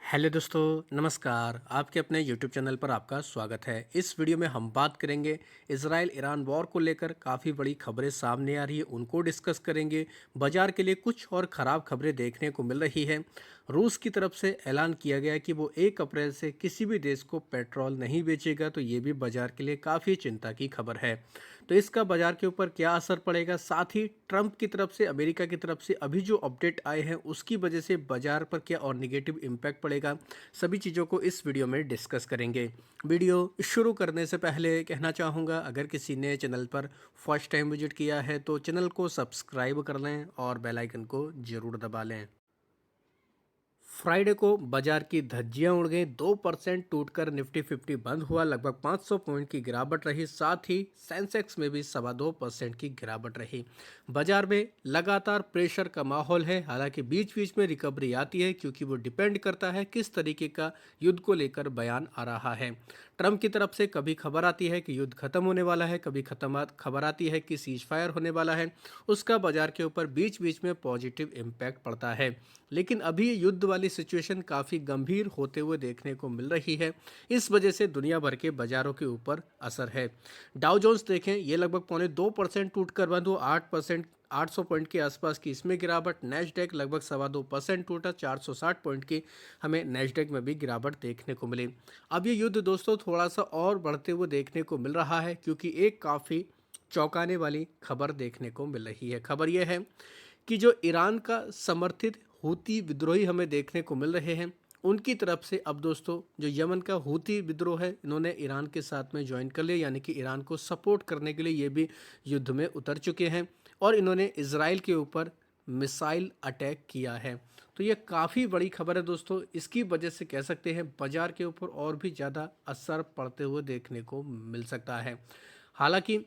Hello दोस्तों, नमस्कार। आपके अपने यूट्यूब चैनल पर आपका स्वागत है। इस वीडियो में हम बात करेंगे इजराइल ईरान वॉर को लेकर काफ़ी बड़ी खबरें सामने आ रही है, उनको डिस्कस करेंगे। बाजार के लिए कुछ और ख़राब खबरें देखने को मिल रही है। रूस की तरफ से ऐलान किया गया कि वो 1 अप्रैल से किसी भी देश को पेट्रोल नहीं बेचेगा, तो ये भी बाजार के लिए काफ़ी चिंता की खबर है। तो इसका बाजार के ऊपर क्या असर पड़ेगा, साथ ही ट्रंप की तरफ से, अमेरिका की तरफ से अभी जो अपडेट आए हैं उसकी वजह से बाजार पर क्या और निगेटिव इम्पैक्ट पड़ेगा, सभी चीज़ों को इस वीडियो में डिस्कस करेंगे। वीडियो शुरू करने से पहले कहना चाहूँगा, अगर किसी ने चैनल पर फर्स्ट टाइम विजिट किया है तो चैनल को सब्सक्राइब कर लें और बेल आइकन को ज़रूर दबा लें। फ्राइडे को बाजार की धज्जियां उड़ गई। 2% टूटकर निफ्टी 50 बंद हुआ। लगभग 500 पॉइंट की गिरावट रही। साथ ही सेंसेक्स में भी 2.25% की गिरावट रही। बाजार में लगातार प्रेशर का माहौल है। हालांकि बीच बीच में रिकवरी आती है, क्योंकि वो डिपेंड करता है किस तरीके का युद्ध को लेकर बयान आ रहा है। ट्रंप की तरफ से कभी खबर आती है कि युद्ध खत्म होने वाला है, कभी खबर आती है कि सीज फायर होने वाला है। उसका बाजार के ऊपर बीच बीच में पॉजिटिव इम्पैक्ट पड़ता है। लेकिन अभी युद्ध वाली सिचुएशन काफ़ी गंभीर होते हुए देखने को मिल रही है। इस वजह से दुनिया भर के बाजारों के ऊपर असर है। डाउ जोन्स देखें, ये लगभग 2.25% टूट कर बंद हुआ। 8% 800 पॉइंट के आसपास की इसमें गिरावट। नेस्डेक लगभग 2.25% टूटा। 460 पॉइंट की हमें नेस्डेक में भी गिरावट देखने को मिली। अब ये युद्ध दोस्तों थोड़ा सा और बढ़ते हुए देखने को मिल रहा है, क्योंकि एक काफ़ी चौंकाने वाली खबर देखने को मिल रही है। खबर यह है कि जो ईरान का समर्थित हूती विद्रोही हमें देखने को मिल रहे हैं, उनकी तरफ से अब दोस्तों जो यमन का हूती विद्रोह है, इन्होंने ईरान के साथ में ज्वाइन कर लिया, यानी कि ईरान को सपोर्ट करने के लिए ये भी युद्ध में उतर चुके हैं और इन्होंने इजराइल के ऊपर मिसाइल अटैक किया है। तो ये काफ़ी बड़ी खबर है दोस्तों। इसकी वजह से कह सकते हैं बाजार के ऊपर और भी ज़्यादा असर पड़ते हुए देखने को मिल सकता है। हालांकि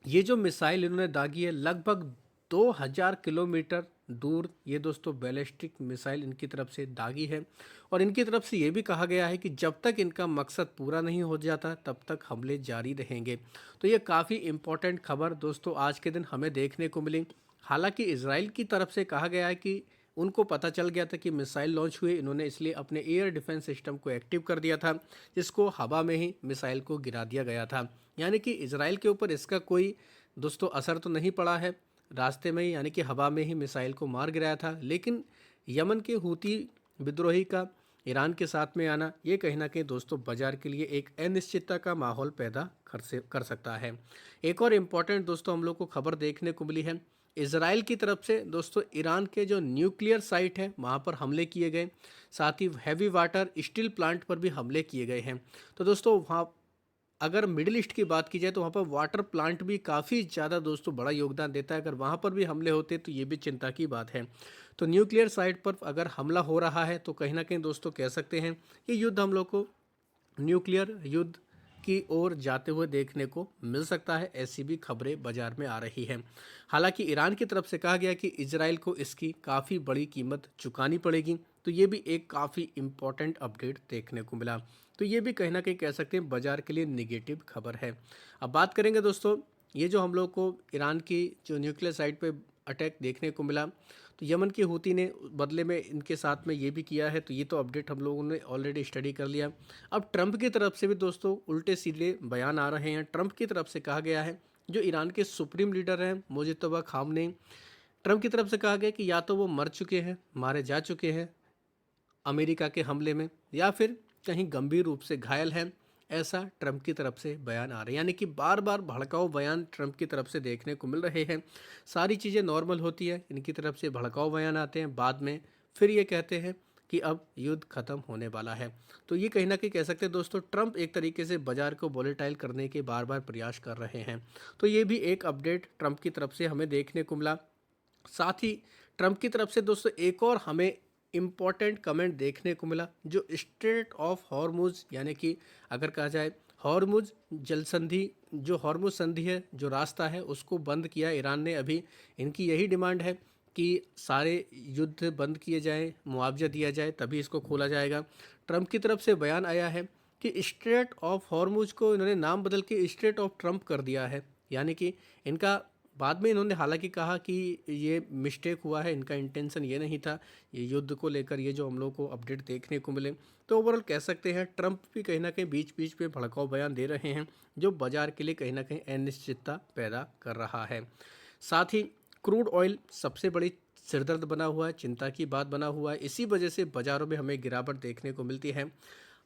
ये जो मिसाइल इन्होंने दागी है, लगभग 2000 किलोमीटर दूर ये दोस्तों बैलिस्टिक मिसाइल इनकी तरफ से दागी है। और इनकी तरफ से ये भी कहा गया है कि जब तक इनका मकसद पूरा नहीं हो जाता तब तक हमले जारी रहेंगे। तो ये काफ़ी इम्पोर्टेंट खबर दोस्तों आज के दिन हमें देखने को मिली। हालांकि इसराइल की तरफ से कहा गया है कि उनको पता चल गया था कि मिसाइल लॉन्च हुए, इन्होंने इसलिए अपने एयर डिफेंस सिस्टम को एक्टिव कर दिया था, जिसको हवा में ही मिसाइल को गिरा दिया गया था। यानी कि इसराइल के ऊपर इसका कोई दोस्तों असर तो नहीं पड़ा है। रास्ते में ही, यानी कि हवा में ही मिसाइल को मार गिराया था। लेकिन यमन के हूती विद्रोही का ईरान के साथ में आना, ये कहीं ना कहीं दोस्तों बाजार के लिए एक अनिश्चितता का माहौल पैदा कर सकता है। एक और इम्पॉर्टेंट दोस्तों हम लोग को खबर देखने को मिली है। इसराइल की तरफ से दोस्तों ईरान के जो न्यूक्लियर साइट है वहाँ पर हमले किए गए। साथ ही हैवी वाटर स्टील प्लांट पर भी हमले किए गए हैं। तो दोस्तों वहाँ अगर मिडिल ईस्ट की बात की जाए तो वहाँ पर वाटर प्लांट भी काफ़ी ज़्यादा दोस्तों बड़ा योगदान देता है। अगर वहाँ पर भी हमले होते तो ये भी चिंता की बात है। तो न्यूक्लियर साइट पर अगर हमला हो रहा है तो कहीं ना कहीं दोस्तों कह सकते हैं ये युद्ध हम लोग को न्यूक्लियर युद्ध की ओर जाते हुए देखने को मिल सकता है। ऐसी भी खबरें बाजार में आ रही हैं। हालांकि ईरान की तरफ से कहा गया कि इजराइल को इसकी काफ़ी बड़ी कीमत चुकानी पड़ेगी। तो ये भी एक काफ़ी इम्पॉर्टेंट अपडेट देखने को मिला। तो ये भी कहीं ना कहीं कह सकते हैं बाजार के लिए निगेटिव खबर है। अब बात करेंगे दोस्तों, ये जो हम लोग को ईरान की जो न्यूक्लियर साइट पे अटैक देखने को मिला, तो यमन की हूती ने बदले में इनके साथ में ये भी किया है। तो ये तो अपडेट हम लोगों ने ऑलरेडी स्टडी कर लिया। अब ट्रंप की तरफ से भी दोस्तों उल्टे सीधे बयान आ रहे हैं। ट्रंप की तरफ से कहा गया है, जो ईरान के सुप्रीम लीडर हैं मुजितबा खामनेई, ट्रंप की तरफ से कहा गया कि या तो वो मर चुके हैं, मारे जा चुके हैं अमेरिका के हमले में, या फिर कहीं गंभीर रूप से घायल हैं। ऐसा ट्रंप की तरफ से बयान आ रहे हैं, यानी कि बार बार भड़काऊ बयान ट्रंप की तरफ से देखने को मिल रहे हैं। सारी चीज़ें नॉर्मल होती है, इनकी तरफ से भड़काऊ बयान आते हैं, बाद में फिर ये कहते हैं कि अब युद्ध खत्म होने वाला है। तो ये कहीं ना कहीं कह सकते हैं दोस्तों ट्रंप एक तरीके से बाजार को वोलेटाइल करने के बार बार प्रयास कर रहे हैं। तो ये भी एक अपडेट ट्रंप की तरफ से हमें देखने को मिला। साथ ही ट्रंप की तरफ से दोस्तों एक और हमें इम्पॉर्टेंट कमेंट देखने को मिला, जो स्ट्रेट ऑफ हॉर्मुज, यानी कि अगर कहा जाए हॉर्मुज जल संधि, जो हॉर्मुज संधि है, जो रास्ता है, उसको बंद किया ईरान ने। अभी इनकी यही डिमांड है कि सारे युद्ध बंद किए जाएं, मुआवजा दिया जाए, तभी इसको खोला जाएगा। ट्रंप की तरफ से बयान आया है कि स्ट्रेट ऑफ हॉर्मुज को इन्होंने नाम बदल के स्ट्रेट ऑफ ट्रंप कर दिया है। यानी कि इनका बाद में इन्होंने हालांकि कहा कि ये मिस्टेक हुआ है, इनका इंटेंशन ये नहीं था, ये युद्ध को लेकर ये जो हम लोग को अपडेट देखने को मिले। तो ओवरऑल कह सकते हैं ट्रंप भी कहीं ना कहीं बीच बीच पे भड़काऊ बयान दे रहे हैं, जो बाजार के लिए कहीं ना कहीं अनिश्चितता पैदा कर रहा है। साथ ही क्रूड ऑयल सबसे बड़ी सिरदर्द बना हुआ है, चिंता की बात बना हुआ है। इसी वजह से बाजारों में हमें गिरावट देखने को मिलती है।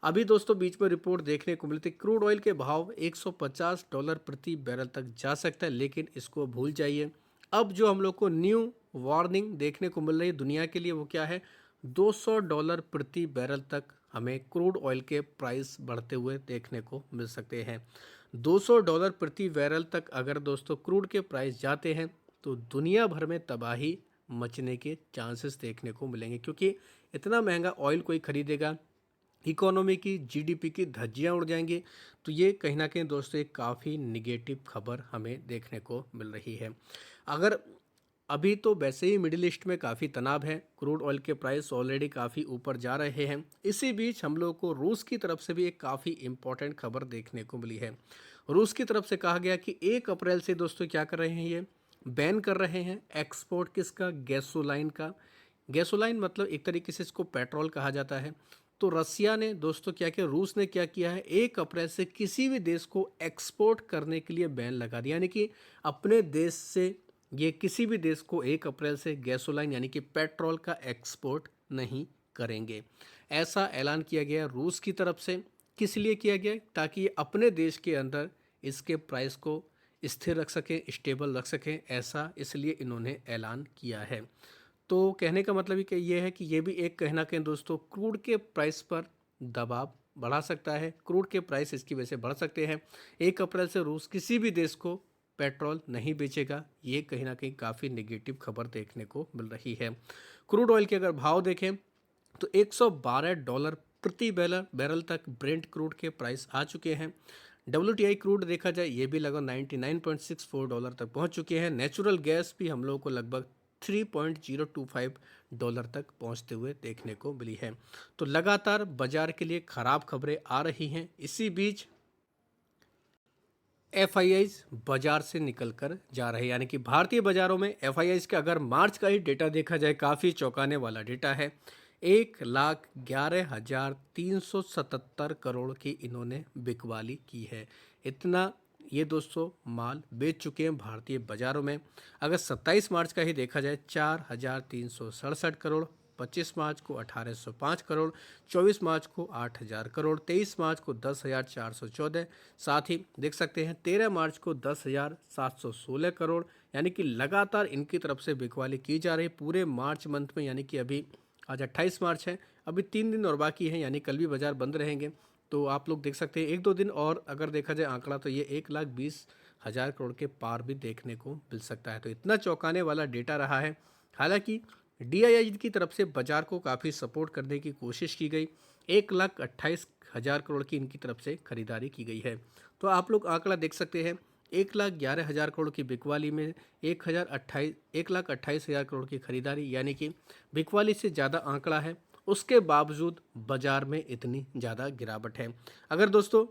अभी दोस्तों बीच में रिपोर्ट देखने को मिलती, क्रूड ऑयल के भाव $150 प्रति बैरल तक जा सकता है, लेकिन इसको भूल जाइए। अब जो हम लोग को न्यू वार्निंग देखने को मिल रही है दुनिया के लिए, वो क्या है, $200 प्रति बैरल तक हमें क्रूड ऑयल के प्राइस बढ़ते हुए देखने को मिल सकते हैं। $200 प्रति बैरल तक अगर दोस्तों क्रूड के प्राइस जाते हैं तो दुनिया भर में तबाही मचने के चांसेस देखने को मिलेंगे, क्योंकि इतना महंगा ऑयल कोई खरीदेगा, इकोनॉमी की जीडीपी की धज्जियां उड़ जाएंगी। तो ये कहीं ना कहीं दोस्तों एक काफ़ी निगेटिव खबर हमें देखने को मिल रही है। अगर अभी तो वैसे ही मिडिल ईस्ट में काफ़ी तनाव है, क्रूड ऑयल के प्राइस ऑलरेडी काफ़ी ऊपर जा रहे हैं। इसी बीच हम लोग को रूस की तरफ से भी एक काफ़ी इम्पोर्टेंट खबर देखने को मिली है। रूस की तरफ से कहा गया कि 1 अप्रैल से दोस्तों क्या कर रहे हैं, ये बैन कर रहे हैं एक्सपोर्ट किसका, गैसोलाइन का। गैसोलाइन मतलब एक तरीके से इसको पेट्रोल कहा जाता है। तो रसिया ने दोस्तों क्या किया, रूस ने क्या किया है, 1 अप्रैल से किसी भी देश को एक्सपोर्ट करने के लिए बैन लगा दिया, यानी कि अपने देश से ये किसी भी देश को 1 अप्रैल से गैसोलाइन यानी कि पेट्रोल का एक्सपोर्ट नहीं करेंगे। ऐसा ऐलान किया गया रूस की तरफ से। किस लिए किया गया, ताकि ये अपने देश के अंदर इसके प्राइस को स्थिर रख सकें, स्टेबल रख सकें, ऐसा इसलिए इन्होंने ऐलान किया है। तो कहने का मतलब ही कि ये है कि ये भी एक कहीं ना कहीं दोस्तों क्रूड के प्राइस पर दबाव बढ़ा सकता है, क्रूड के प्राइस इसकी वजह से बढ़ सकते हैं। 1 अप्रैल से रूस किसी भी देश को पेट्रोल नहीं बेचेगा, ये कहीं ना कहीं काफ़ी नेगेटिव खबर देखने को मिल रही है। क्रूड ऑयल के अगर भाव देखें तो $112 प्रति बैरल तक ब्रेंट क्रूड के प्राइस आ चुके हैं। WTI क्रूड देखा जाए ये भी लगभग $99.64 तक पहुंच चुके हैं। नेचुरल गैस भी हम लोगों को लगभग $3.025 तक पहुंचते हुए देखने को मिली है। तो लगातार बाजार के लिए खराब खबरें आ रही हैं। इसी बीच FIIs बाजार से निकलकर जा रहे हैं, यानी कि भारतीय बाजारों में FIIs का अगर मार्च का ही डेटा देखा जाए काफ़ी चौंकाने वाला डेटा है। 1,11,377 करोड़ की इन्होंने बिकवाली की है। इतना ये दोस्तों माल बेच चुके हैं भारतीय बाजारों में। अगर 27 मार्च का ही देखा जाए 4,367 करोड़, 25 मार्च को 1,805 करोड़, 24 मार्च को 8,000 करोड़, 23 मार्च को 10,414, साथ ही देख सकते हैं 13 मार्च को 10,716 करोड़। यानी कि लगातार इनकी तरफ से बिकवाली की जा रही पूरे मार्च मंथ में, यानी कि अभी आज 28 मार्च है, अभी 3 दिन और बाकी हैं, यानी कल भी बाजार बंद रहेंगे। तो आप लोग देख सकते हैं 1-2 दिन और अगर देखा जाए आंकड़ा तो ये 1,20,000 करोड़ के पार भी देखने को मिल सकता है। तो इतना चौंकाने वाला डेटा रहा है। हालांकि DII की तरफ से बाजार को काफ़ी सपोर्ट करने की कोशिश की गई, 1,28,000 करोड़ की इनकी तरफ से खरीदारी की गई है। तो आप लोग आंकड़ा देख सकते हैं 1,11,000 करोड़ की बिकवाली में 1,28,000 करोड़ की खरीदारी, यानी कि बिकवाली से ज़्यादा आंकड़ा है। उसके बावजूद बाजार में इतनी ज़्यादा गिरावट है। अगर दोस्तों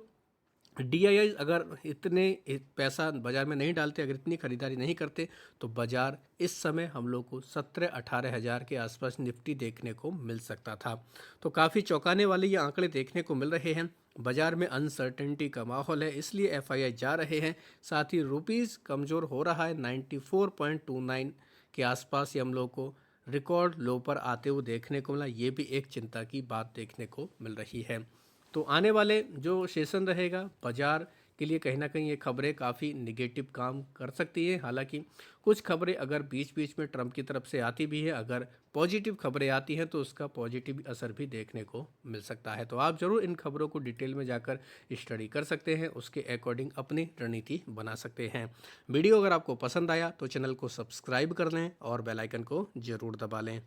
DII अगर इतने पैसा बाजार में नहीं डालते, अगर इतनी खरीदारी नहीं करते, तो बाजार इस समय हम लोग को 17-18 हज़ार के आसपास निफ्टी देखने को मिल सकता था। तो काफ़ी चौंकाने वाले ये आंकड़े देखने को मिल रहे हैं। बाजार में अनसर्टेनिटी का माहौल है, इसलिए FII जा रहे हैं। साथ ही रुपीज़ कमज़ोर हो रहा है, 94.29 के आसपास ये हम लोग को रिकॉर्ड लो पर आते हुए देखने को मिला। ये भी एक चिंता की बात देखने को मिल रही है। तो आने वाले जो सेशन रहेगा बाजार के लिए कहीं ना कहीं ये खबरें काफ़ी निगेटिव काम कर सकती है। हालांकि कुछ खबरें अगर बीच बीच में ट्रंप की तरफ से आती भी है, अगर पॉजिटिव खबरें आती हैं तो उसका पॉजिटिव असर भी देखने को मिल सकता है। तो आप ज़रूर इन खबरों को डिटेल में जाकर स्टडी कर सकते हैं, उसके अकॉर्डिंग अपनी रणनीति बना सकते हैं। वीडियो अगर आपको पसंद आया तो चैनल को सब्सक्राइब कर लें और बेल आइकन को ज़रूर दबा लें।